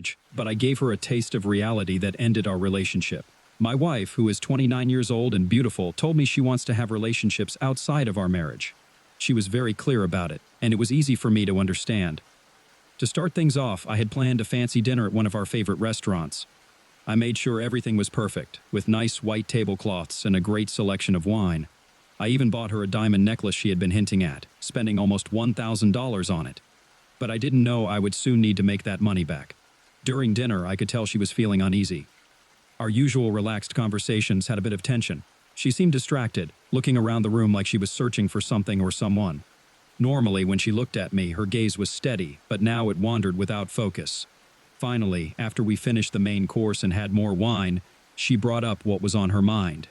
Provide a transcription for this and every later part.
marriage, but I gave her a taste of reality that ended our relationship. My wife, who is 29 years old and beautiful, told me she wants to have relationships outside of our marriage. She was very clear about it, and it was easy for me to understand. To start things off, I had planned a fancy dinner at one of our favorite restaurants. I made sure everything was perfect, with nice white tablecloths and a great selection of wine. I even bought her a diamond necklace she had been hinting at, spending almost $1,000 on it. But I didn't know I would soon need to make that money back. During dinner, I could tell she was feeling uneasy. Our usual relaxed conversations had a bit of tension. She seemed distracted, looking around the room like she was searching for something or someone. Normally, when she looked at me, her gaze was steady, but now it wandered without focus. Finally, after we finished the main course and had more wine, she brought up what was on her mind.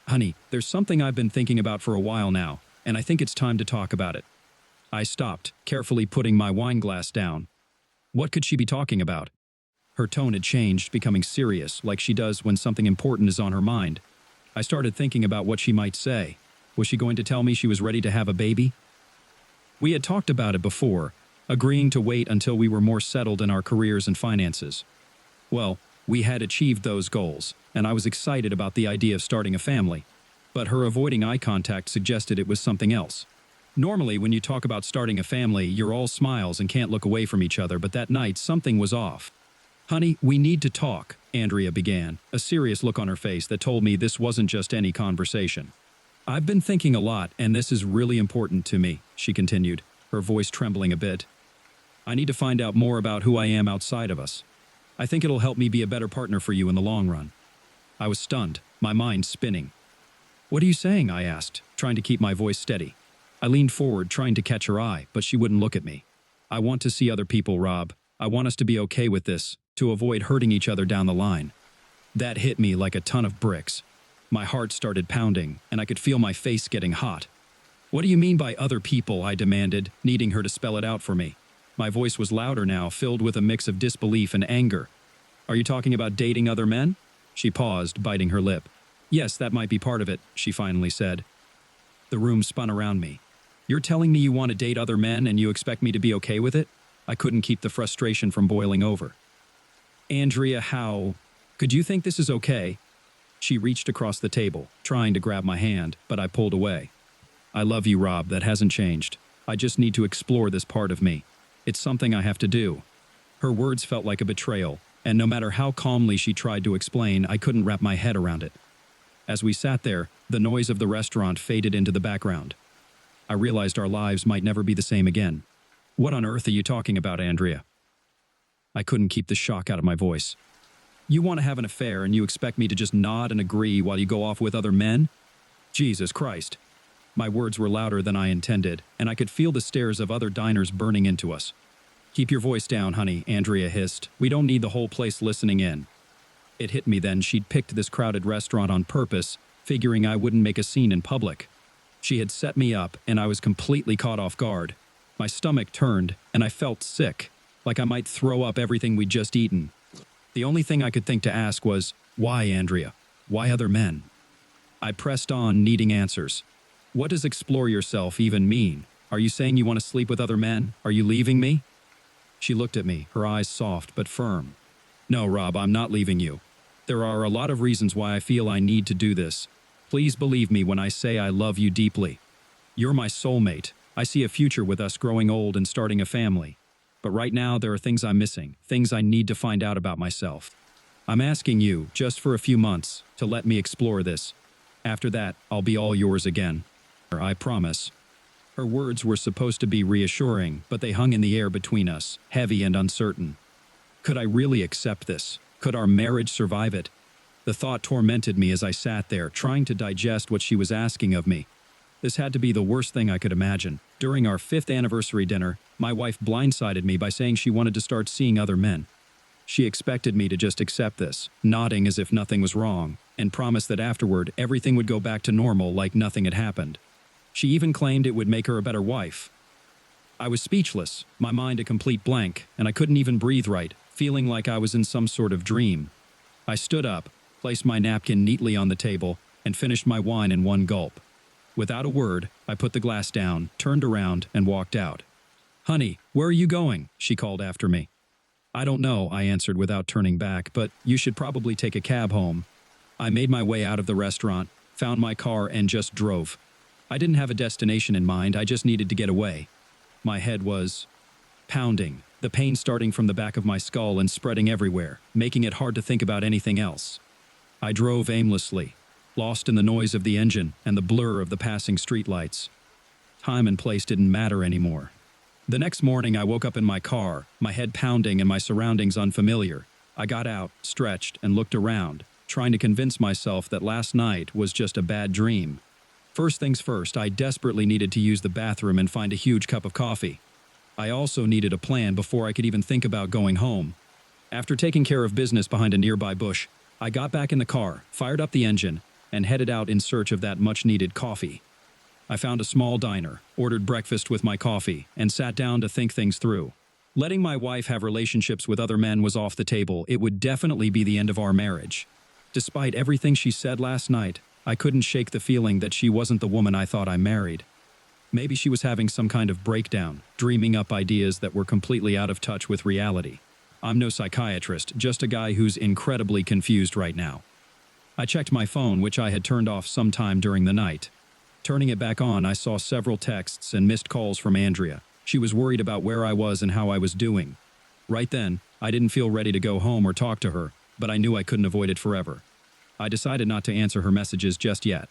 "Honey, there's something I've been thinking about for a while now, and I think it's time to talk about it." I stopped, carefully putting my wine glass down. What could she be talking about? Her tone had changed, becoming serious, like she does when something important is on her mind. I started thinking about what she might say. Was she going to tell me she was ready to have a baby? We had talked about it before, agreeing to wait until we were more settled in our careers and finances. Well, we had achieved those goals, and I was excited about the idea of starting a family. But her avoiding eye contact suggested it was something else. Normally, when you talk about starting a family, you're all smiles and can't look away from each other, but that night, something was off. "Honey, we need to talk," Andrea began, a serious look on her face that told me this wasn't just any conversation. "I've been thinking a lot, and this is really important to me," she continued, her voice trembling a bit. "I need to find out more about who I am outside of us. I think it'll help me be a better partner for you in the long run." I was stunned, my mind spinning. "What are you saying?" I asked, trying to keep my voice steady. I leaned forward, trying to catch her eye, but she wouldn't look at me. "I want to see other people, Rob. I want us to be okay with this, to avoid hurting each other down the line." That hit me like a ton of bricks. My heart started pounding, and I could feel my face getting hot. "What do you mean by other people?" I demanded, needing her to spell it out for me. My voice was louder now, filled with a mix of disbelief and anger. "Are you talking about dating other men?" She paused, biting her lip. "Yes, that might be part of it," she finally said. The room spun around me. "You're telling me you want to date other men and you expect me to be okay with it?" I couldn't keep the frustration from boiling over. "Andrea, how could you think this is okay?" She reached across the table, trying to grab my hand, but I pulled away. "I love you, Rob. That hasn't changed. I just need to explore this part of me. It's something I have to do." Her words felt like a betrayal, and no matter how calmly she tried to explain, I couldn't wrap my head around it. As we sat there, the noise of the restaurant faded into the background. I realized our lives might never be the same again. "What on earth are you talking about, Andrea?" I couldn't keep the shock out of my voice. "You want to have an affair and you expect me to just nod and agree while you go off with other men? Jesus Christ." My words were louder than I intended, and I could feel the stares of other diners burning into us. "Keep your voice down, honey," Andrea hissed. "We don't need the whole place listening in." It hit me then she'd picked this crowded restaurant on purpose, figuring I wouldn't make a scene in public. She had set me up, and I was completely caught off guard. My stomach turned, and I felt sick, like I might throw up everything we'd just eaten. The only thing I could think to ask was, "Why, Andrea? Why other men?" I pressed on, needing answers. "What does explore yourself even mean? Are you saying you want to sleep with other men? Are you leaving me?" She looked at me, her eyes soft but firm. "No, Rob, I'm not leaving you. There are a lot of reasons why I feel I need to do this. Please believe me when I say I love you deeply. You're my soulmate. I see a future with us growing old and starting a family. But right now there are things I'm missing, things I need to find out about myself. I'm asking you, just for a few months, to let me explore this. After that, I'll be all yours again. I promise." Her words were supposed to be reassuring, but they hung in the air between us, heavy and uncertain. Could I really accept this? Could our marriage survive it? The thought tormented me as I sat there, trying to digest what she was asking of me. This had to be the worst thing I could imagine. During our 5th anniversary dinner, my wife blindsided me by saying she wanted to start seeing other men. She expected me to just accept this, nodding as if nothing was wrong, and promised that afterward everything would go back to normal like nothing had happened. She even claimed it would make her a better wife. I was speechless, my mind a complete blank, and I couldn't even breathe right, feeling like I was in some sort of dream. I stood up, placed my napkin neatly on the table, and finished my wine in one gulp. Without a word, I put the glass down, turned around, and walked out. "Honey, where are you going?" she called after me. I don't know, I answered without turning back, but you should probably take a cab home. I made my way out of the restaurant, found my car, and just drove. I didn't have a destination in mind, I just needed to get away. My head was pounding, the pain starting from the back of my skull and spreading everywhere, making it hard to think about anything else. I drove aimlessly, lost in the noise of the engine and the blur of the passing streetlights. Time and place didn't matter anymore. The next morning, I woke up in my car, my head pounding and my surroundings unfamiliar. I got out, stretched, and looked around, trying to convince myself that last night was just a bad dream. First things first, I desperately needed to use the bathroom and find a huge cup of coffee. I also needed a plan before I could even think about going home. After taking care of business behind a nearby bush, I got back in the car, fired up the engine, and headed out in search of that much-needed coffee. I found a small diner, ordered breakfast with my coffee, and sat down to think things through. Letting my wife have relationships with other men was off the table. It would definitely be the end of our marriage. Despite everything she said last night, I couldn't shake the feeling that she wasn't the woman I thought I married. Maybe she was having some kind of breakdown, dreaming up ideas that were completely out of touch with reality. I'm no psychiatrist, just a guy who's incredibly confused right now. I checked my phone, which I had turned off sometime during the night. Turning it back on, I saw several texts and missed calls from Andrea. She was worried about where I was and how I was doing. Right then, I didn't feel ready to go home or talk to her, but I knew I couldn't avoid it forever. I decided not to answer her messages just yet.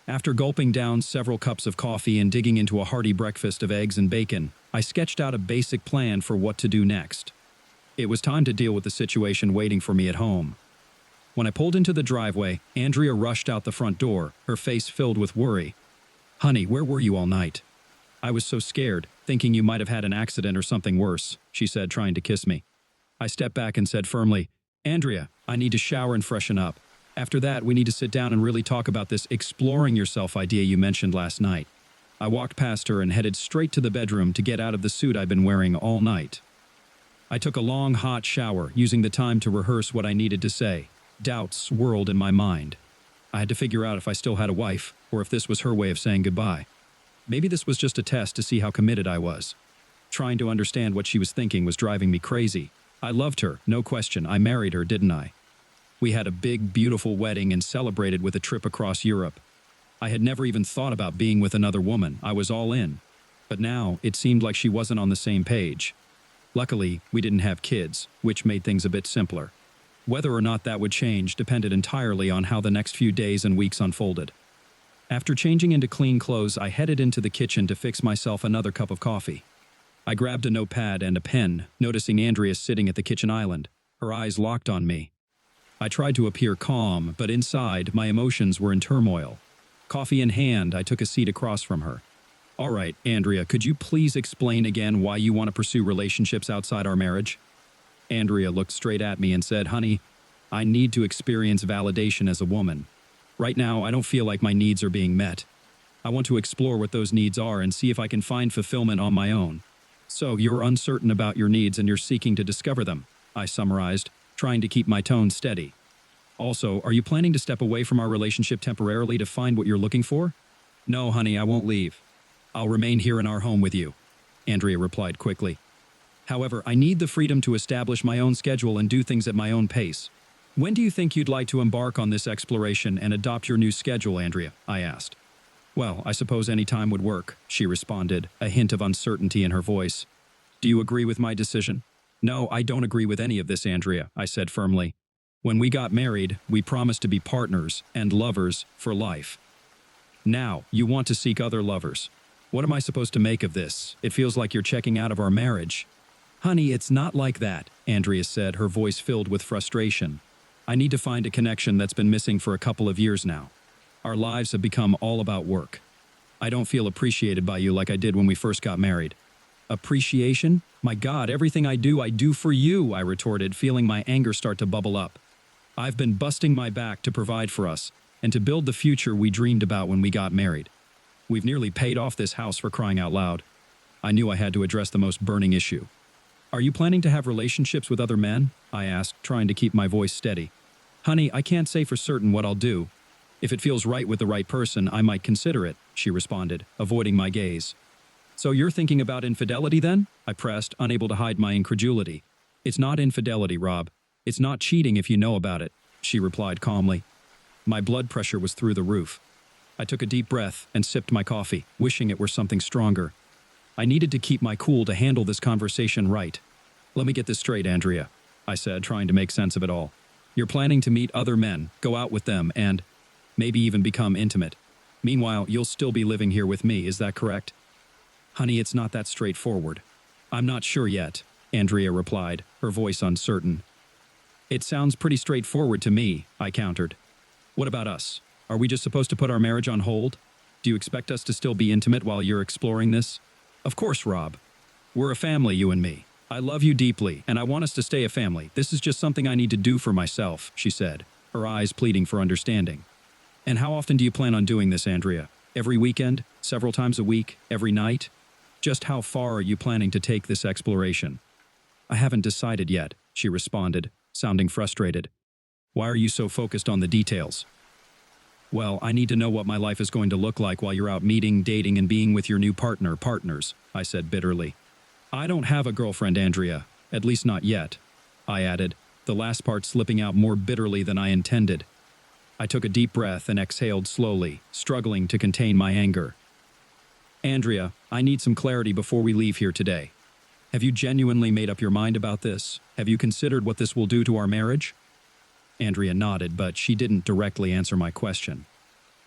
After gulping down several cups of coffee and digging into a hearty breakfast of eggs and bacon, I sketched out a basic plan for what to do next. It was time to deal with the situation waiting for me at home. When I pulled into the driveway, Andrea rushed out the front door, her face filled with worry. "Honey, where were you all night?" "I was so scared, thinking you might have had an accident or something worse," she said, trying to kiss me. I stepped back and said firmly, "Andrea, I need to shower and freshen up. After that, we need to sit down and really talk about this exploring yourself idea you mentioned last night." I walked past her and headed straight to the bedroom to get out of the suit I'd been wearing all night. I took a long, hot shower, using the time to rehearse what I needed to say. Doubts swirled in my mind. I had to figure out if I still had a wife, or if this was her way of saying goodbye. Maybe this was just a test to see how committed I was. Trying to understand what she was thinking was driving me crazy. I loved her, no question. I married her, didn't I? We had a big, beautiful wedding and celebrated with a trip across Europe. I had never even thought about being with another woman. I was all in. But now, it seemed like she wasn't on the same page. Luckily, we didn't have kids, which made things a bit simpler. Whether or not that would change depended entirely on how the next few days and weeks unfolded. After changing into clean clothes, I headed into the kitchen to fix myself another cup of coffee. I grabbed a notepad and a pen, noticing Andrea sitting at the kitchen island, her eyes locked on me. I tried to appear calm, but inside, my emotions were in turmoil. Coffee in hand, I took a seat across from her. "All right, Andrea, could you please explain again why you want to pursue relationships outside our marriage?" Andrea looked straight at me and said, "Honey, I need to experience validation as a woman. Right now, I don't feel like my needs are being met. I want to explore what those needs are and see if I can find fulfillment on my own." "So, you're uncertain about your needs and you're seeking to discover them," I summarized, trying to keep my tone steady. "Also, are you planning to step away from our relationship temporarily to find what you're looking for?" "No, honey, I won't leave. I'll remain here in our home with you," Andrea replied quickly. "However, I need the freedom to establish my own schedule and do things at my own pace." "When do you think you'd like to embark on this exploration and adopt your new schedule, Andrea?" I asked. "Well, I suppose any time would work," she responded, a hint of uncertainty in her voice. "Do you agree with my decision?" "No, I don't agree with any of this, Andrea," I said firmly. "When we got married, we promised to be partners and lovers for life. Now, you want to seek other lovers. What am I supposed to make of this? It feels like you're checking out of our marriage." "Honey, it's not like that," Andrea said, her voice filled with frustration. "I need to find a connection that's been missing for a couple of years now. Our lives have become all about work. I don't feel appreciated by you like I did when we first got married." "Appreciation? My God, everything I do for you," I retorted, feeling my anger start to bubble up. "I've been busting my back to provide for us and to build the future we dreamed about when we got married. We've nearly paid off this house, for crying out loud." I knew I had to address the most burning issue. "Are you planning to have relationships with other men?" I asked, trying to keep my voice steady. "Honey, I can't say for certain what I'll do. If it feels right with the right person, I might consider it," she responded, avoiding my gaze. "So you're thinking about infidelity then?" I pressed, unable to hide my incredulity. It's not infidelity, Rob. It's not cheating if you know about it, she replied calmly. My blood pressure was through the roof. I took a deep breath and sipped my coffee, wishing it were something stronger. I needed to keep my cool to handle this conversation right. Let me get this straight, Andrea, I said, trying to make sense of it all. You're planning to meet other men, go out with them, and maybe even become intimate. Meanwhile, you'll still be living here with me, is that correct? Honey, it's not that straightforward. I'm not sure yet, Andrea replied, her voice uncertain. It sounds pretty straightforward to me, I countered. What about us? Are we just supposed to put our marriage on hold? Do you expect us to still be intimate while you're exploring this? Of course, Rob. We're a family, you and me. I love you deeply, and I want us to stay a family. This is just something I need to do for myself, she said, her eyes pleading for understanding. And how often do you plan on doing this, Andrea? Every weekend? Several times a week? Every night? Just how far are you planning to take this exploration? I haven't decided yet, she responded, sounding frustrated. Why are you so focused on the details? Well, I need to know what my life is going to look like while you're out meeting, dating, and being with your new partners, I said bitterly. I don't have a girlfriend, Andrea, at least not yet, I added, the last part slipping out more bitterly than I intended. I took a deep breath and exhaled slowly, struggling to contain my anger. Andrea, I need some clarity before we leave here today. Have you genuinely made up your mind about this? Have you considered what this will do to our marriage? Andrea nodded, but she didn't directly answer my question.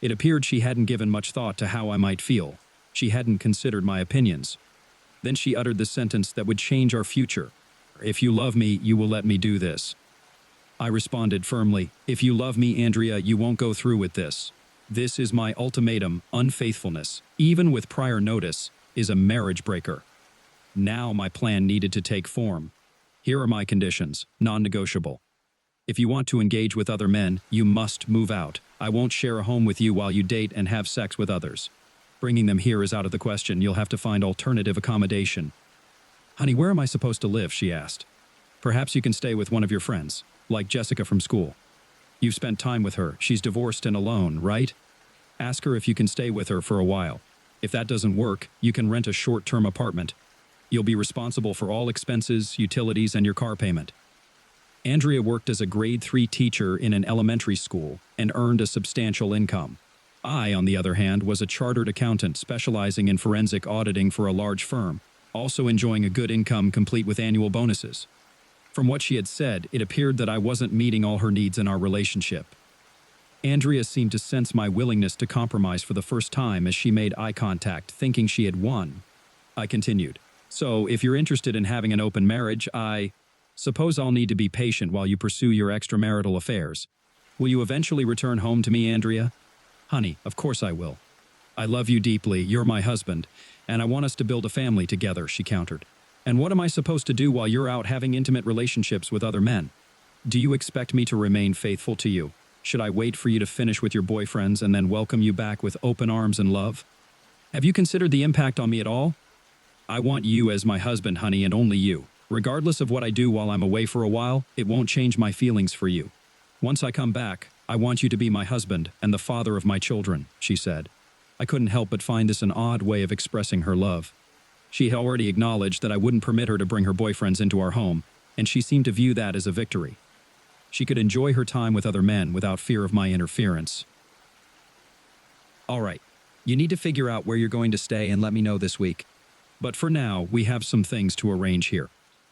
It appeared she hadn't given much thought to how I might feel. She hadn't considered my opinions. Then she uttered the sentence that would change our future. If you love me, you will let me do this. I responded firmly, if you love me, Andrea, you won't go through with this. This is my ultimatum. Unfaithfulness, even with prior notice, is a marriage breaker. Now my plan needed to take form. Here are my conditions, non-negotiable. If you want to engage with other men, you must move out. I won't share a home with you while you date and have sex with others. Bringing them here is out of the question. You'll have to find alternative accommodation. Honey, where am I supposed to live? She asked. Perhaps you can stay with one of your friends, like Jessica from school. You've spent time with her. She's divorced and alone, right? Ask her if you can stay with her for a while. If that doesn't work, you can rent a short-term apartment. You'll be responsible for all expenses, utilities, and your car payment. Andrea worked as a grade 3 teacher in an elementary school and earned a substantial income. I, on the other hand, was a chartered accountant specializing in forensic auditing for a large firm, also enjoying a good income complete with annual bonuses. From what she had said, it appeared that I wasn't meeting all her needs in our relationship. Andrea seemed to sense my willingness to compromise for the first time as she made eye contact, thinking she had won. I continued, so if you're interested in having an open marriage, I suppose I'll need to be patient while you pursue your extramarital affairs. Will you eventually return home to me, Andrea? Honey, of course I will. I love you deeply, you're my husband, and I want us to build a family together, she countered. And what am I supposed to do while you're out having intimate relationships with other men? Do you expect me to remain faithful to you? Should I wait for you to finish with your boyfriends and then welcome you back with open arms and love? Have you considered the impact on me at all? I want you as my husband, honey, and only you. Regardless of what I do while I'm away for a while, it won't change my feelings for you. Once I come back, I want you to be my husband and the father of my children, she said. I couldn't help but find this an odd way of expressing her love. She had already acknowledged that I wouldn't permit her to bring her boyfriends into our home, and she seemed to view that as a victory. She could enjoy her time with other men without fear of my interference. All right, you need to figure out where you're going to stay and let me know this week. But for now, we have some things to arrange here.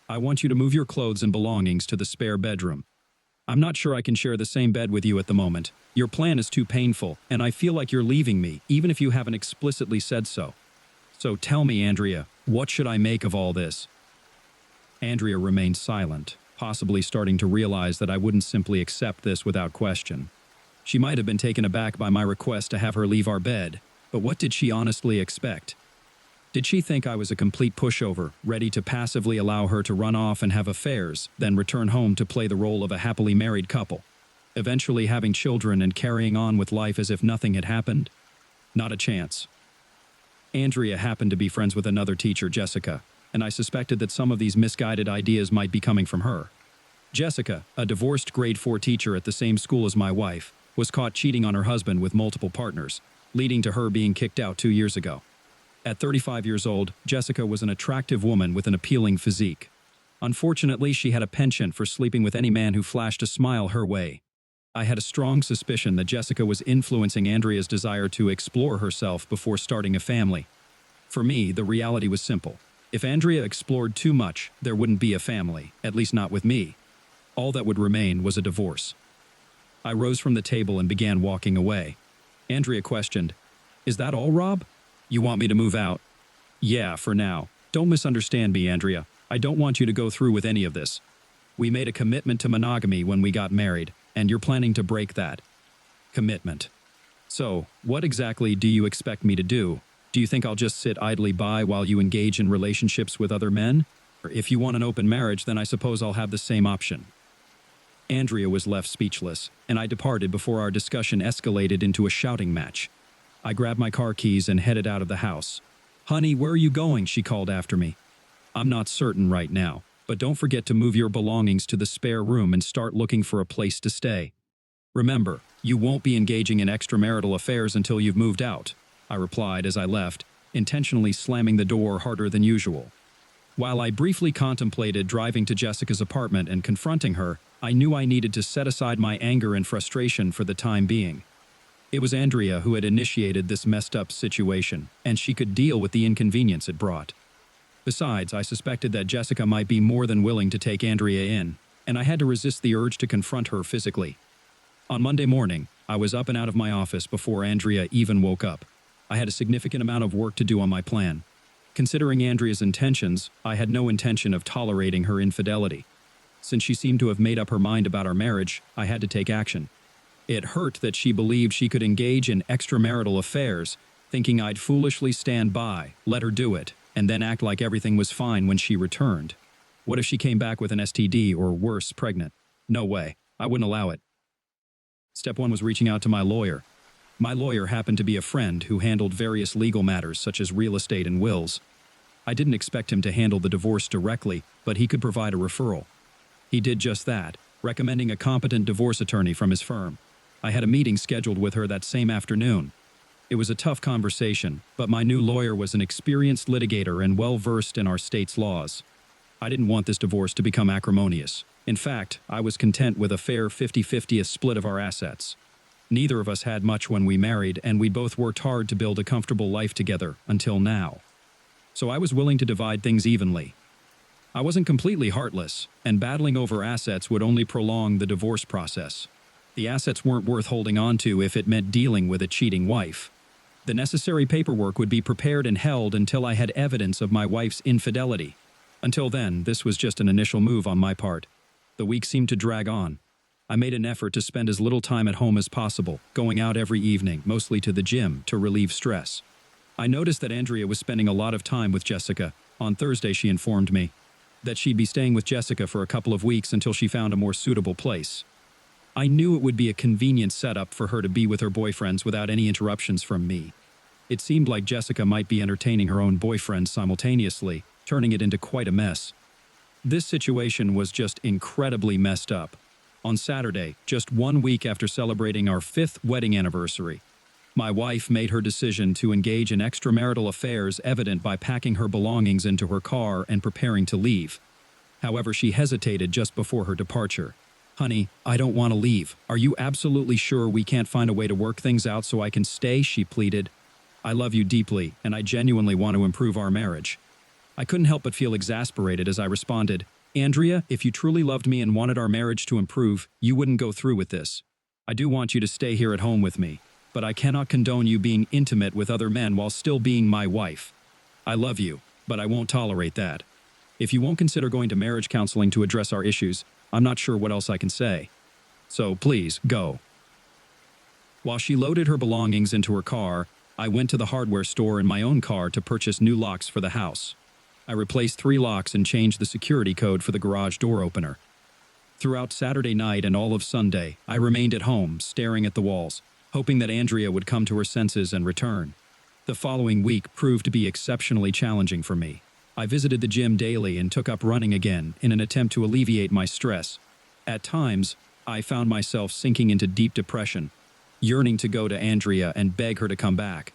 I want you to move your clothes and belongings to the spare bedroom. I'm not sure I can share the same bed with you at the moment. Your plan is too painful, and I feel like you're leaving me, even if you haven't explicitly said so. So tell me, Andrea, what should I make of all this? Andrea remained silent, possibly starting to realize that I wouldn't simply accept this without question. She might have been taken aback by my request to have her leave our bed, but what did she honestly expect? Did she think I was a complete pushover, ready to passively allow her to run off and have affairs, then return home to play the role of a happily married couple, eventually having children and carrying on with life as if nothing had happened? Not a chance. Andrea happened to be friends with another teacher, Jessica, and I suspected that some of these misguided ideas might be coming from her. Jessica, a divorced grade 4 teacher at the same school as my wife, was caught cheating on her husband with multiple partners, leading to her being kicked out 2 years ago. At 35 years old, Jessica was an attractive woman with an appealing physique. Unfortunately, she had a penchant for sleeping with any man who flashed a smile her way. I had a strong suspicion that Jessica was influencing Andrea's desire to explore herself before starting a family. For me, the reality was simple. If Andrea explored too much, there wouldn't be a family, at least not with me. All that would remain was a divorce. I rose from the table and began walking away. Andrea questioned, "Is that all, Rob? You want me to move out?" "Yeah, for now. Don't misunderstand me, Andrea. I don't want you to go through with any of this. We made a commitment to monogamy when we got married, and you're planning to break that commitment. So, what exactly do you expect me to do? Do you think I'll just sit idly by while you engage in relationships with other men? Or if you want an open marriage, then I suppose I'll have the same option." Andrea was left speechless, and I departed before our discussion escalated into a shouting match. I grabbed my car keys and headed out of the house. "Honey, where are you going?" she called after me. "I'm not certain right now, but don't forget to move your belongings to the spare room and start looking for a place to stay. Remember, you won't be engaging in extramarital affairs until you've moved out," I replied as I left, intentionally slamming the door harder than usual. While I briefly contemplated driving to Jessica's apartment and confronting her, I knew I needed to set aside my anger and frustration for the time being. It was Andrea who had initiated this messed-up situation, and she could deal with the inconvenience it brought. Besides, I suspected that Jessica might be more than willing to take Andrea in, and I had to resist the urge to confront her physically. On Monday morning, I was up and out of my office before Andrea even woke up. I had a significant amount of work to do on my plan. Considering Andrea's intentions, I had no intention of tolerating her infidelity. Since she seemed to have made up her mind about our marriage, I had to take action. It hurt that she believed she could engage in extramarital affairs, thinking I'd foolishly stand by, let her do it, and then act like everything was fine when she returned. What if she came back with an STD or worse, pregnant? No way. I wouldn't allow it. Step one was reaching out to my lawyer. My lawyer happened to be a friend who handled various legal matters such as real estate and wills. I didn't expect him to handle the divorce directly, but he could provide a referral. He did just that, recommending a competent divorce attorney from his firm. I had a meeting scheduled with her that same afternoon. It was a tough conversation, but my new lawyer was an experienced litigator and well-versed in our state's laws. I didn't want this divorce to become acrimonious. In fact, I was content with a fair 50-50 split of our assets. Neither of us had much when we married, and we both worked hard to build a comfortable life together until now. So I was willing to divide things evenly. I wasn't completely heartless, and battling over assets would only prolong the divorce process. The assets weren't worth holding on to if it meant dealing with a cheating wife. The necessary paperwork would be prepared and held until I had evidence of my wife's infidelity. Until then, this was just an initial move on my part. The week seemed to drag on. I made an effort to spend as little time at home as possible, going out every evening, mostly to the gym, to relieve stress. I noticed that Andrea was spending a lot of time with Jessica. On Thursday, she informed me that she'd be staying with Jessica for a couple of weeks until she found a more suitable place. I knew it would be a convenient setup for her to be with her boyfriends without any interruptions from me. It seemed like Jessica might be entertaining her own boyfriend simultaneously, turning it into quite a mess. This situation was just incredibly messed up. On Saturday, just 1 week after celebrating our 5th wedding anniversary, my wife made her decision to engage in extramarital affairs evident by packing her belongings into her car and preparing to leave. However, she hesitated just before her departure. "Honey, I don't want to leave. Are you absolutely sure we can't find a way to work things out so I can stay?" she pleaded. "I love you deeply, and I genuinely want to improve our marriage." I couldn't help but feel exasperated as I responded, "Andrea, if you truly loved me and wanted our marriage to improve, you wouldn't go through with this. I do want you to stay here at home with me, but I cannot condone you being intimate with other men while still being my wife. I love you, but I won't tolerate that. If you won't consider going to marriage counseling to address our issues, I'm not sure what else I can say. So please, go." While she loaded her belongings into her car, I went to the hardware store in my own car to purchase new locks for the house. I replaced 3 locks and changed the security code for the garage door opener. Throughout Saturday night and all of Sunday, I remained at home, staring at the walls, hoping that Andrea would come to her senses and return. The following week proved to be exceptionally challenging for me. I visited the gym daily and took up running again in an attempt to alleviate my stress. At times, I found myself sinking into deep depression, yearning to go to Andrea and beg her to come back.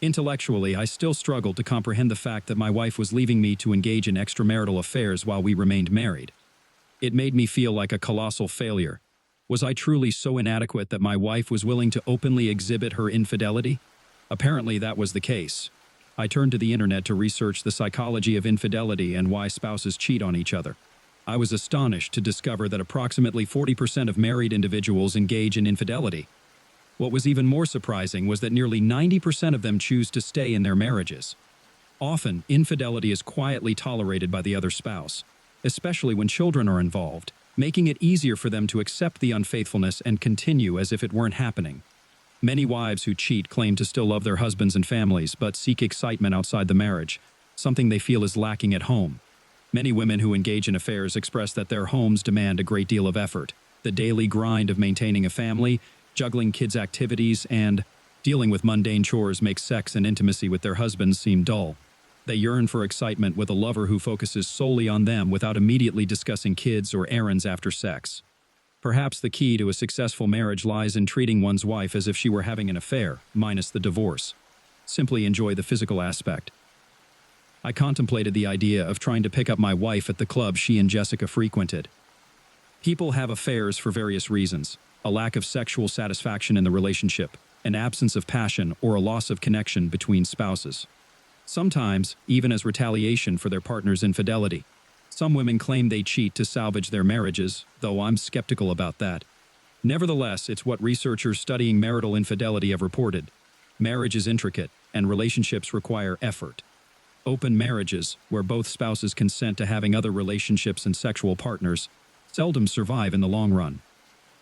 Intellectually, I still struggled to comprehend the fact that my wife was leaving me to engage in extramarital affairs while we remained married. It made me feel like a colossal failure. Was I truly so inadequate that my wife was willing to openly exhibit her infidelity? Apparently, that was the case. I turned to the internet to research the psychology of infidelity and why spouses cheat on each other. I was astonished to discover that approximately 40% of married individuals engage in infidelity. What was even more surprising was that nearly 90% of them choose to stay in their marriages. Often, infidelity is quietly tolerated by the other spouse, especially when children are involved, making it easier for them to accept the unfaithfulness and continue as if it weren't happening. Many wives who cheat claim to still love their husbands and families, but seek excitement outside the marriage, something they feel is lacking at home. Many women who engage in affairs express that their homes demand a great deal of effort. The daily grind of maintaining a family, juggling kids' activities, and dealing with mundane chores makes sex and intimacy with their husbands seem dull. They yearn for excitement with a lover who focuses solely on them without immediately discussing kids or errands after sex. Perhaps the key to a successful marriage lies in treating one's wife as if she were having an affair, minus the divorce. Simply enjoy the physical aspect. I contemplated the idea of trying to pick up my wife at the club she and Jessica frequented. People have affairs for various reasons: a lack of sexual satisfaction in the relationship, an absence of passion, or a loss of connection between spouses. Sometimes, even as retaliation for their partner's infidelity. Some women claim they cheat to salvage their marriages, though I'm skeptical about that. Nevertheless, it's what researchers studying marital infidelity have reported. Marriage is intricate, and relationships require effort. Open marriages, where both spouses consent to having other relationships and sexual partners, seldom survive in the long run.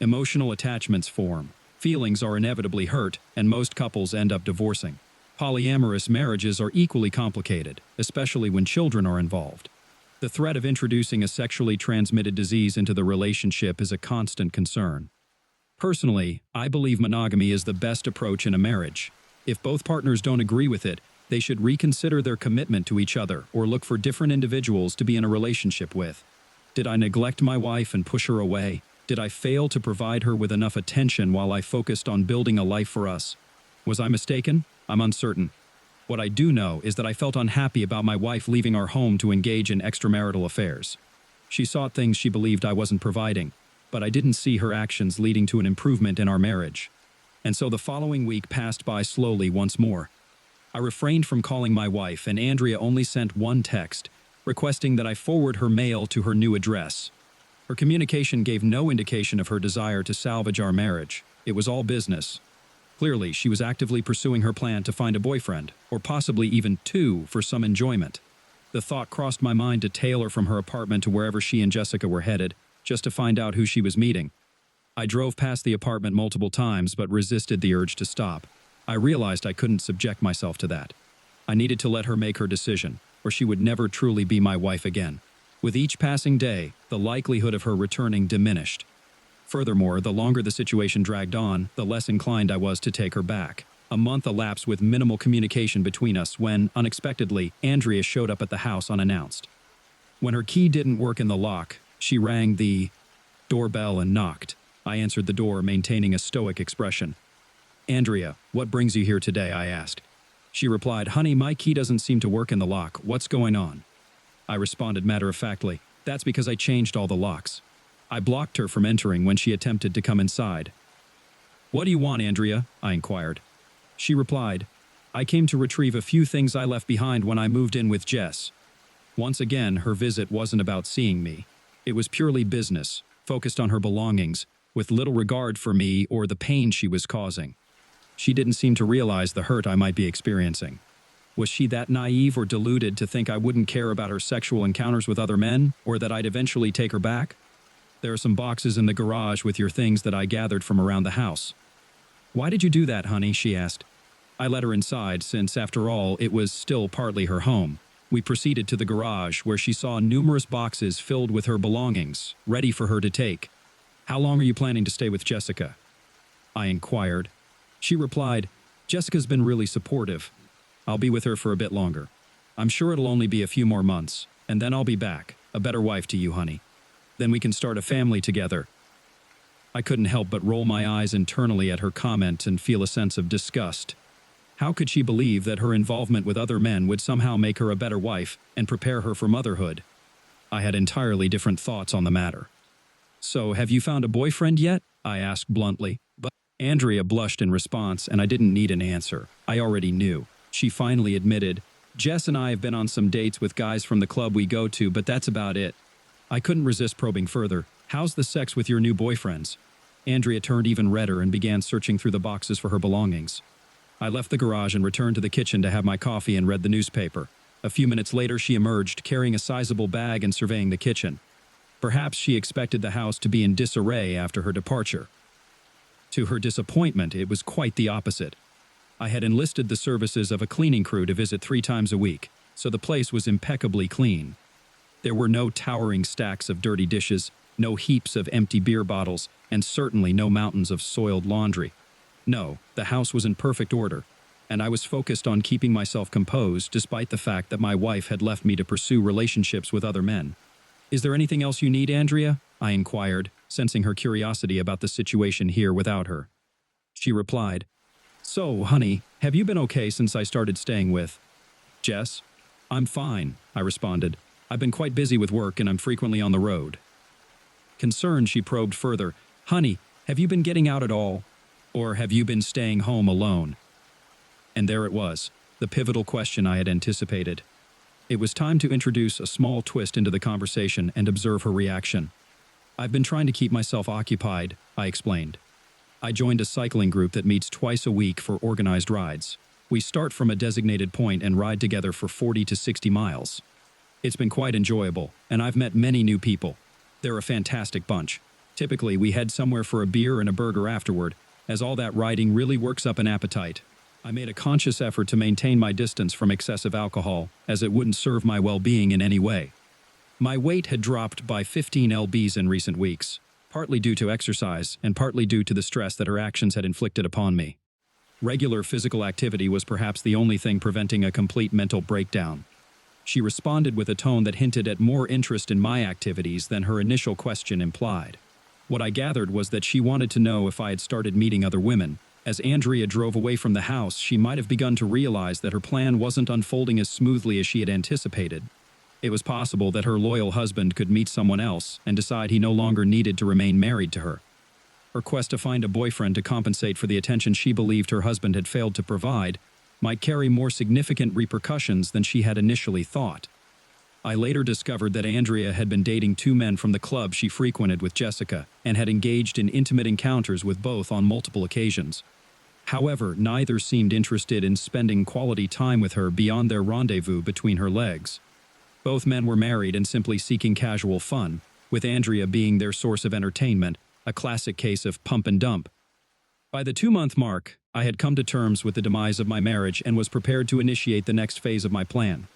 Emotional attachments form, feelings are inevitably hurt, and most couples end up divorcing. Polyamorous marriages are equally complicated, especially when children are involved. The threat of introducing a sexually transmitted disease into the relationship is a constant concern. Personally, I believe monogamy is the best approach in a marriage. If both partners don't agree with it, they should reconsider their commitment to each other or look for different individuals to be in a relationship with. Did I neglect my wife and push her away? Did I fail to provide her with enough attention while I focused on building a life for us? Was I mistaken? I'm uncertain. What I do know is that I felt unhappy about my wife leaving our home to engage in extramarital affairs. She sought things she believed I wasn't providing, but I didn't see her actions leading to an improvement in our marriage. And so the following week passed by slowly once more. I refrained from calling my wife, and Andrea only sent one text, requesting that I forward her mail to her new address. Her communication gave no indication of her desire to salvage our marriage. It was all business. Clearly, she was actively pursuing her plan to find a boyfriend, or possibly even two, for some enjoyment. The thought crossed my mind to tail her from her apartment to wherever she and Jessica were headed, just to find out who she was meeting. I drove past the apartment multiple times but resisted the urge to stop. I realized I couldn't subject myself to that. I needed to let her make her decision, or she would never truly be my wife again. With each passing day, the likelihood of her returning diminished. Furthermore, the longer the situation dragged on, the less inclined I was to take her back. A month elapsed with minimal communication between us when, unexpectedly, Andrea showed up at the house unannounced. When her key didn't work in the lock, she rang the doorbell and knocked. I answered the door, maintaining a stoic expression. "Andrea, what brings you here today?" I asked. She replied, "Honey, my key doesn't seem to work in the lock. What's going on?" I responded matter-of-factly, "That's because I changed all the locks." I blocked her from entering when she attempted to come inside. "What do you want, Andrea?" I inquired. She replied, "I came to retrieve a few things I left behind when I moved in with Jess." Once again, her visit wasn't about seeing me. It was purely business, focused on her belongings, with little regard for me or the pain she was causing. She didn't seem to realize the hurt I might be experiencing. Was she that naive or deluded to think I wouldn't care about her sexual encounters with other men, or that I'd eventually take her back? "There are some boxes in the garage with your things that I gathered from around the house." "Why did you do that, honey?" she asked. I let her inside since, after all, it was still partly her home. We proceeded to the garage where she saw numerous boxes filled with her belongings, ready for her to take. "How long are you planning to stay with Jessica?" I inquired. She replied, "Jessica's been really supportive. I'll be with her for a bit longer. I'm sure it'll only be a few more months, and then I'll be back, a better wife to you, honey. Then we can start a family together." I couldn't help but roll my eyes internally at her comment and feel a sense of disgust. How could she believe that her involvement with other men would somehow make her a better wife and prepare her for motherhood? I had entirely different thoughts on the matter. "So, have you found a boyfriend yet?" I asked bluntly. But Andrea blushed in response, and I didn't need an answer. I already knew. She finally admitted, "Jess and I have been on some dates with guys from the club we go to, but that's about it." I couldn't resist probing further. "How's the sex with your new boyfriends?" Andrea turned even redder and began searching through the boxes for her belongings. I left the garage and returned to the kitchen to have my coffee and read the newspaper. A few minutes later, she emerged, carrying a sizable bag and surveying the kitchen. Perhaps she expected the house to be in disarray after her departure. To her disappointment, it was quite the opposite. I had enlisted the services of a cleaning crew to visit 3 times a week, so the place was impeccably clean. There were no towering stacks of dirty dishes, no heaps of empty beer bottles, and certainly no mountains of soiled laundry. No, the house was in perfect order, and I was focused on keeping myself composed despite the fact that my wife had left me to pursue relationships with other men. "Is there anything else you need, Andrea?" I inquired, sensing her curiosity about the situation here without her. She replied, "So, honey, have you been okay since I started staying with Jess?" "I'm fine," I responded. "I've been quite busy with work and I'm frequently on the road." Concerned, she probed further, "Honey, have you been getting out at all? Or have you been staying home alone?" And there it was, the pivotal question I had anticipated. It was time to introduce a small twist into the conversation and observe her reaction. "I've been trying to keep myself occupied," I explained. "I joined a cycling group that meets twice a week for organized rides. We start from a designated point and ride together for 40 to 60 miles. It's been quite enjoyable, and I've met many new people. They're a fantastic bunch. Typically, we head somewhere for a beer and a burger afterward, as all that riding really works up an appetite. I made a conscious effort to maintain my distance from excessive alcohol, as it wouldn't serve my well-being in any way. My weight had dropped by 15 lbs in recent weeks, partly due to exercise and partly due to the stress that her actions had inflicted upon me. Regular physical activity was perhaps the only thing preventing a complete mental breakdown." She responded with a tone that hinted at more interest in my activities than her initial question implied. What I gathered was that she wanted to know if I had started meeting other women. As Andrea drove away from the house, she might have begun to realize that her plan wasn't unfolding as smoothly as she had anticipated. It was possible that her loyal husband could meet someone else and decide he no longer needed to remain married to her. Her quest to find a boyfriend to compensate for the attention she believed her husband had failed to provide might carry more significant repercussions than she had initially thought. I later discovered that Andrea had been dating 2 men from the club she frequented with Jessica and had engaged in intimate encounters with both on multiple occasions. However, neither seemed interested in spending quality time with her beyond their rendezvous between her legs. Both men were married and simply seeking casual fun, with Andrea being their source of entertainment, a classic case of pump and dump. By the 2-month mark, I had come to terms with the demise of my marriage and was prepared to initiate the next phase of my plan.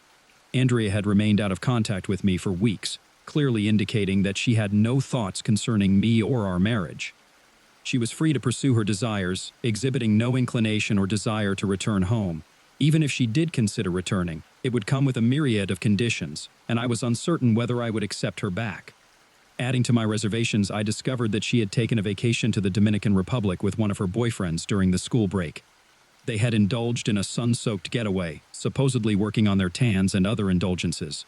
Andrea had remained out of contact with me for weeks, clearly indicating that she had no thoughts concerning me or our marriage. She was free to pursue her desires, exhibiting no inclination or desire to return home. Even if she did consider returning, it would come with a myriad of conditions, and I was uncertain whether I would accept her back. Adding to my reservations, I discovered that she had taken a vacation to the Dominican Republic with one of her boyfriends during the school break. They had indulged in a sun-soaked getaway, supposedly working on their tans and other indulgences.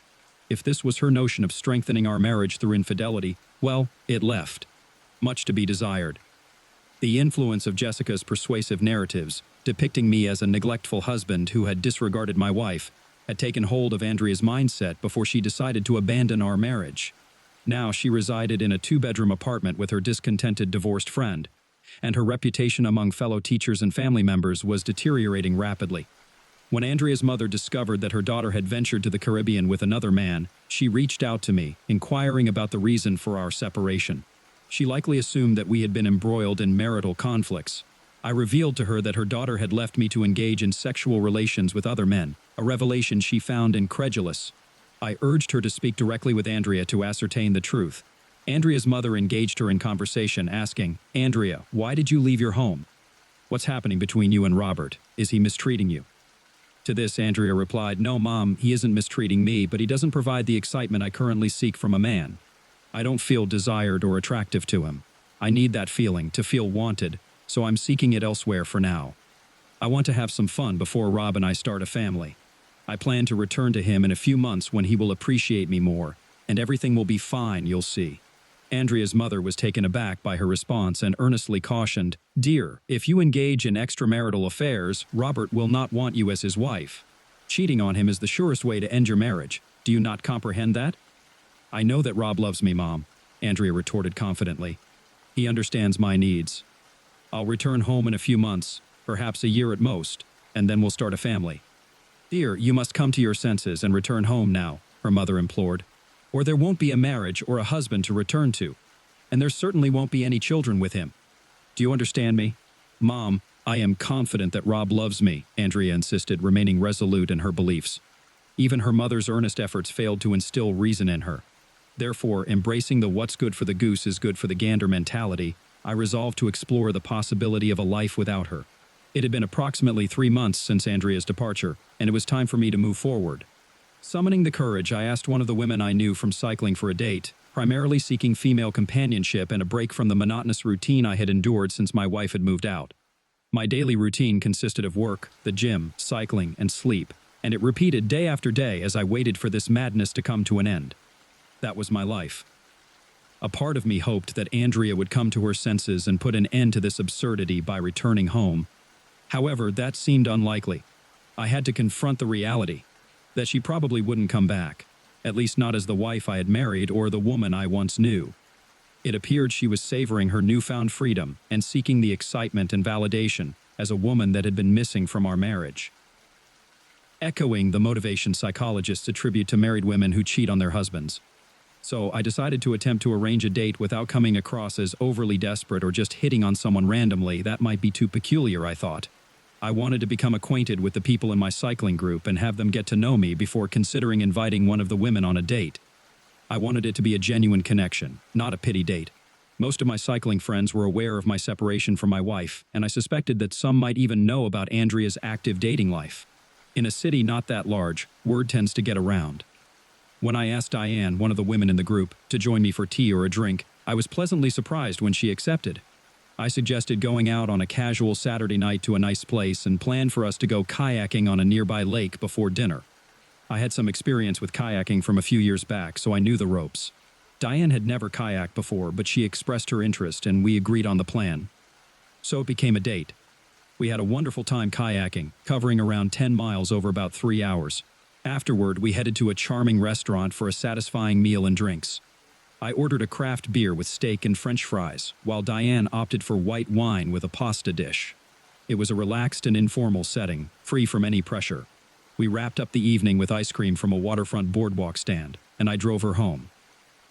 If this was her notion of strengthening our marriage through infidelity, well, it left much to be desired. The influence of Jessica's persuasive narratives, depicting me as a neglectful husband who had disregarded my wife, had taken hold of Andrea's mindset before she decided to abandon our marriage. Now she resided in a 2-bedroom apartment with her discontented divorced friend, and her reputation among fellow teachers and family members was deteriorating rapidly. When Andrea's mother discovered that her daughter had ventured to the Caribbean with another man, she reached out to me, inquiring about the reason for our separation. She likely assumed that we had been embroiled in marital conflicts. I revealed to her that her daughter had left me to engage in sexual relations with other men, a revelation she found incredulous. I urged her to speak directly with Andrea to ascertain the truth. Andrea's mother engaged her in conversation, asking, "Andrea, why did you leave your home? What's happening between you and Robert? Is he mistreating you?" To this, Andrea replied, "No, Mom, he isn't mistreating me, but he doesn't provide the excitement I currently seek from a man. I don't feel desired or attractive to him. I need that feeling, to feel wanted, so I'm seeking it elsewhere for now." I want to have some fun before Rob and I start a family. I plan to return to him in a few months when he will appreciate me more, and everything will be fine, you'll see." Andrea's mother was taken aback by her response and earnestly cautioned, "Dear, if you engage in extramarital affairs, Robert will not want you as his wife. Cheating on him is the surest way to end your marriage. Do you not comprehend that?" "I know that Rob loves me, Mom," Andrea retorted confidently. "He understands my needs. I'll return home in a few months, perhaps a year at most, and then we'll start a family." "Dear, you must come to your senses and return home now," her mother implored, "or there won't be a marriage or a husband to return to, and there certainly won't be any children with him. Do you understand me?" "Mom, I am confident that Rob loves me," Andrea insisted, remaining resolute in her beliefs. Even her mother's earnest efforts failed to instill reason in her. Therefore, embracing the "what's good for the goose is good for the gander" mentality, I resolved to explore the possibility of a life without her. It had been approximately 3 months since Andrea's departure, and it was time for me to move forward. Summoning the courage, I asked one of the women I knew from cycling for a date, primarily seeking female companionship and a break from the monotonous routine I had endured since my wife had moved out. My daily routine consisted of work, the gym, cycling, and sleep, and it repeated day after day as I waited for this madness to come to an end. That was my life. A part of me hoped that Andrea would come to her senses and put an end to this absurdity by returning home. However, that seemed unlikely. I had to confront the reality that she probably wouldn't come back, at least not as the wife I had married or the woman I once knew. It appeared she was savoring her newfound freedom and seeking the excitement and validation as a woman that had been missing from our marriage. Echoing the motivation psychologists attribute to married women who cheat on their husbands. So I decided to attempt to arrange a date without coming across as overly desperate or just hitting on someone randomly. That might be too peculiar, I thought. I wanted to become acquainted with the people in my cycling group and have them get to know me before considering inviting one of the women on a date. I wanted it to be a genuine connection, not a pity date. Most of my cycling friends were aware of my separation from my wife, and I suspected that some might even know about Andrea's active dating life. In a city not that large, word tends to get around. When I asked Diane, one of the women in the group, to join me for tea or a drink, I was pleasantly surprised when she accepted. I suggested going out on a casual Saturday night to a nice place and planned for us to go kayaking on a nearby lake before dinner. I had some experience with kayaking from a few years back, so I knew the ropes. Diane had never kayaked before, but she expressed her interest and we agreed on the plan. So it became a date. We had a wonderful time kayaking, covering around 10 miles over about 3 hours. Afterward, we headed to a charming restaurant for a satisfying meal and drinks. I ordered a craft beer with steak and French fries, while Diane opted for white wine with a pasta dish. It was a relaxed and informal setting, free from any pressure. We wrapped up the evening with ice cream from a waterfront boardwalk stand, and I drove her home.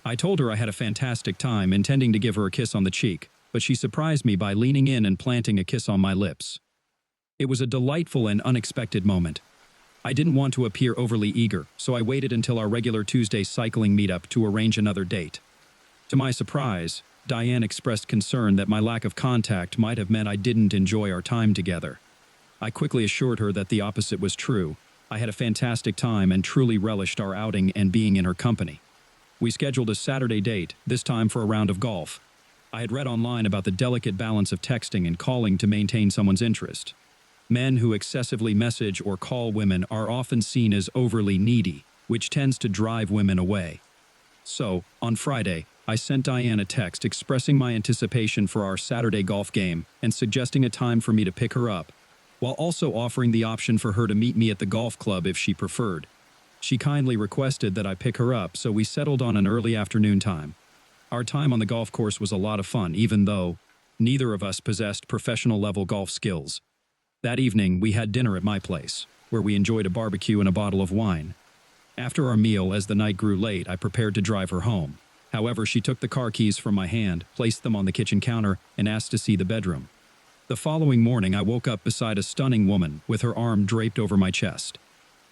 I told her I had a fantastic time, intending to give her a kiss on the cheek, but she surprised me by leaning in and planting a kiss on my lips. It was a delightful and unexpected moment. I didn't want to appear overly eager, so I waited until our regular Tuesday cycling meetup to arrange another date. To my surprise, Diane expressed concern that my lack of contact might have meant I didn't enjoy our time together. I quickly assured her that the opposite was true. I had a fantastic time and truly relished our outing and being in her company. We scheduled a Saturday date, this time for a round of golf. I had read online about the delicate balance of texting and calling to maintain someone's interest. Men who excessively message or call women are often seen as overly needy, which tends to drive women away. So, on Friday, I sent Diane a text expressing my anticipation for our Saturday golf game and suggesting a time for me to pick her up, while also offering the option for her to meet me at the golf club if she preferred. She kindly requested that I pick her up, so we settled on an early afternoon time. Our time on the golf course was a lot of fun, even though neither of us possessed professional-level golf skills. That evening, we had dinner at my place, where we enjoyed a barbecue and a bottle of wine. After our meal, as the night grew late, I prepared to drive her home. However, she took the car keys from my hand, placed them on the kitchen counter, and asked to see the bedroom. The following morning, I woke up beside a stunning woman with her arm draped over my chest.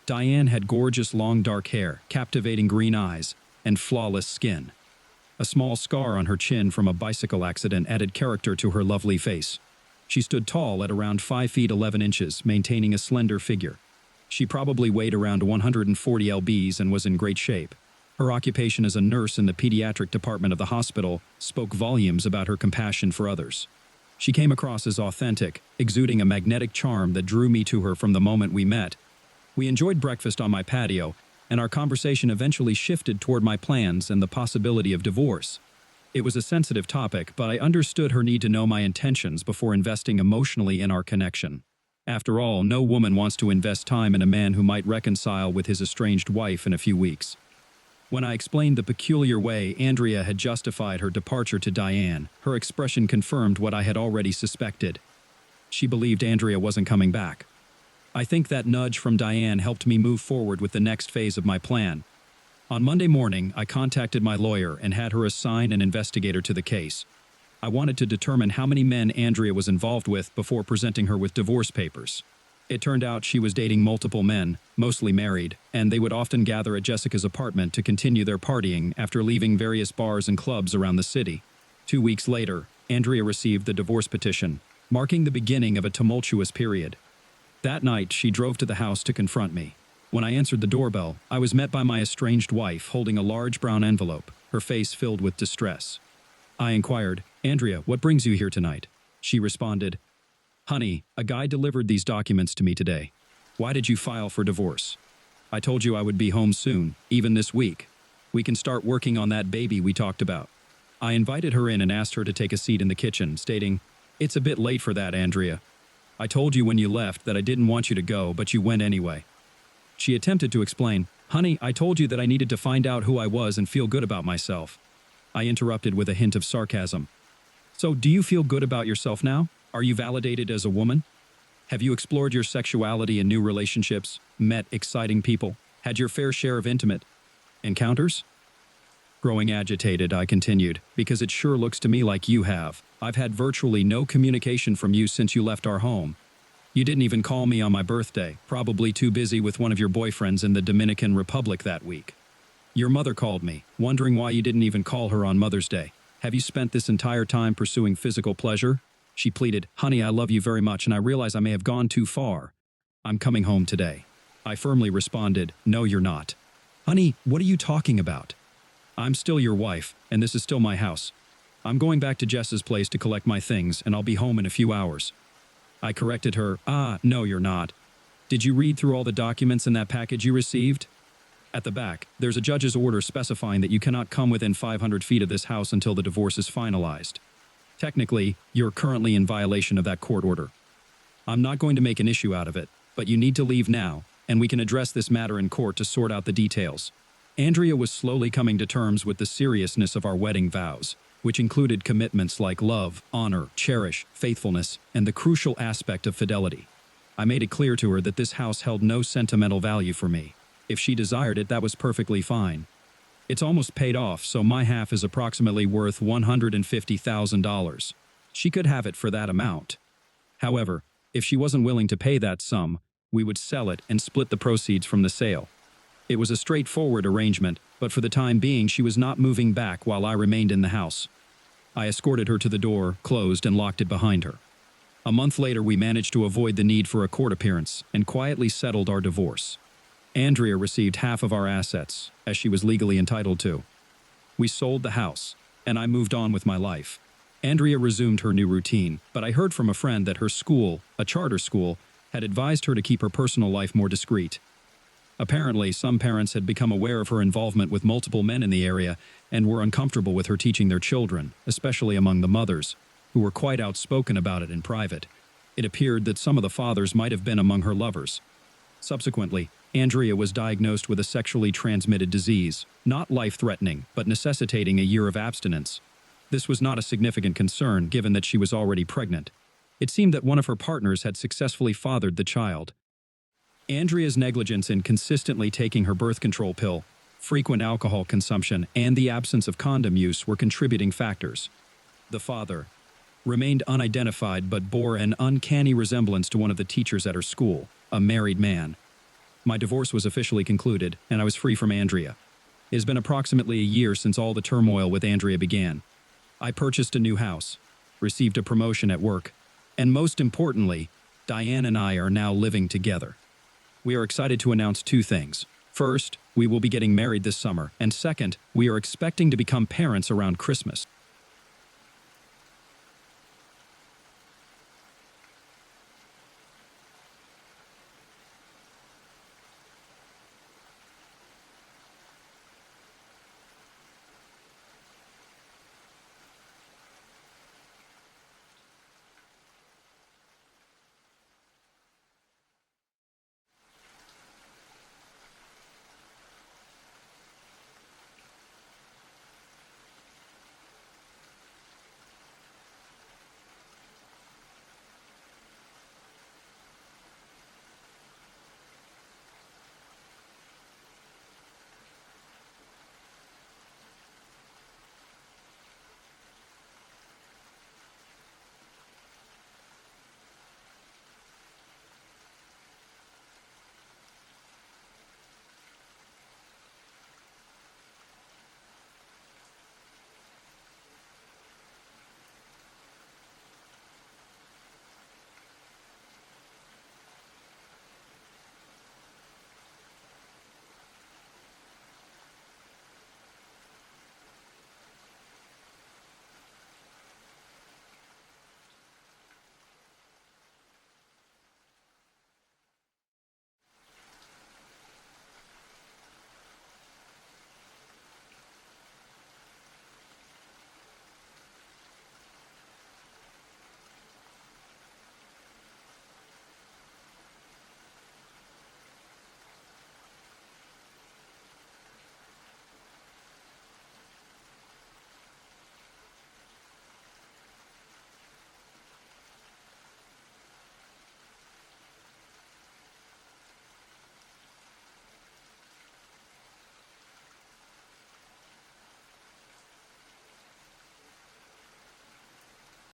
Diane had gorgeous long dark hair, captivating green eyes, and flawless skin. A small scar on her chin from a bicycle accident added character to her lovely face. She stood tall at around 5 feet 11 inches, maintaining a slender figure. She probably weighed around 140 lbs and was in great shape. Her occupation as a nurse in the pediatric department of the hospital spoke volumes about her compassion for others. She came across as authentic, exuding a magnetic charm that drew me to her from the moment we met. We enjoyed breakfast on my patio, and our conversation eventually shifted toward my plans and the possibility of divorce. It was a sensitive topic, but I understood her need to know my intentions before investing emotionally in our connection. After all, no woman wants to invest time in a man who might reconcile with his estranged wife in a few weeks. When I explained the peculiar way Andrea had justified her departure to Diane, her expression confirmed what I had already suspected. She believed Andrea wasn't coming back. I think that nudge from Diane helped me move forward with the next phase of my plan. On Monday morning, I contacted my lawyer and had her assign an investigator to the case. I wanted to determine how many men Andrea was involved with before presenting her with divorce papers. It turned out she was dating multiple men, mostly married, and they would often gather at Jessica's apartment to continue their partying after leaving various bars and clubs around the city. 2 weeks later, Andrea received the divorce petition, marking the beginning of a tumultuous period. That night, she drove to the house to confront me. When I answered the doorbell, I was met by my estranged wife holding a large brown envelope, her face filled with distress. I inquired, "Andrea, what brings you here tonight?" She responded, "Honey, a guy delivered these documents to me today. Why did you file for divorce? I told you I would be home soon, even this week. We can start working on that baby we talked about." I invited her in and asked her to take a seat in the kitchen, stating, "It's a bit late for that, Andrea. I told you when you left that I didn't want you to go, but you went anyway." She attempted to explain, "Honey, I told you that I needed to find out who I was and feel good about myself." I interrupted with a hint of sarcasm. "So, do you feel good about yourself now? Are you validated as a woman? Have you explored your sexuality in new relationships, met exciting people, had your fair share of intimate encounters?" Growing agitated, I continued, "Because it sure looks to me like you have. I've had virtually no communication from you since you left our home. You didn't even call me on my birthday, probably too busy with one of your boyfriends in the Dominican Republic that week. Your mother called me, wondering why you didn't even call her on Mother's Day. Have you spent this entire time pursuing physical pleasure?" She pleaded, "Honey, I love you very much and I realize I may have gone too far. I'm coming home today." I firmly responded, "No, you're not." "Honey, what are you talking about? I'm still your wife, and this is still my house. I'm going back to Jess's place to collect my things, and I'll be home in a few hours." I corrected her, "No, you're not. Did you read through all the documents in that package you received? At the back, there's a judge's order specifying that you cannot come within 500 feet of this house until the divorce is finalized. Technically, you're currently in violation of that court order. I'm not going to make an issue out of it, but you need to leave now, and we can address this matter in court to sort out the details." Andrea was slowly coming to terms with the seriousness of our wedding vows, which included commitments like love, honor, cherish, faithfulness, and the crucial aspect of fidelity. I made it clear to her that this house held no sentimental value for me. If she desired it, that was perfectly fine. It's almost paid off, so my half is approximately worth $150,000. She could have it for that amount. However, if she wasn't willing to pay that sum, we would sell it and split the proceeds from the sale. It was a straightforward arrangement, but for the time being she was not moving back while I remained in the house. I escorted her to the door, closed, and locked it behind her. A month later, we managed to avoid the need for a court appearance and quietly settled our divorce. Andrea received half of our assets, as she was legally entitled to. We sold the house, and I moved on with my life. Andrea resumed her new routine, but I heard from a friend that her school, a charter school, had advised her to keep her personal life more discreet. Apparently, some parents had become aware of her involvement with multiple men in the area and were uncomfortable with her teaching their children, especially among the mothers, who were quite outspoken about it in private. It appeared that some of the fathers might have been among her lovers. Subsequently, Andrea was diagnosed with a sexually transmitted disease, not life-threatening, but necessitating a year of abstinence. This was not a significant concern, given that she was already pregnant. It seemed that one of her partners had successfully fathered the child. Andrea's negligence in consistently taking her birth control pill, frequent alcohol consumption, and the absence of condom use were contributing factors. The father remained unidentified but bore an uncanny resemblance to one of the teachers at her school, a married man. My divorce was officially concluded, and I was free from Andrea. It has been approximately a year since all the turmoil with Andrea began. I purchased a new house, received a promotion at work, and most importantly, Diane and I are now living together. We are excited to announce two things. First, we will be getting married this summer, and second, we are expecting to become parents around Christmas.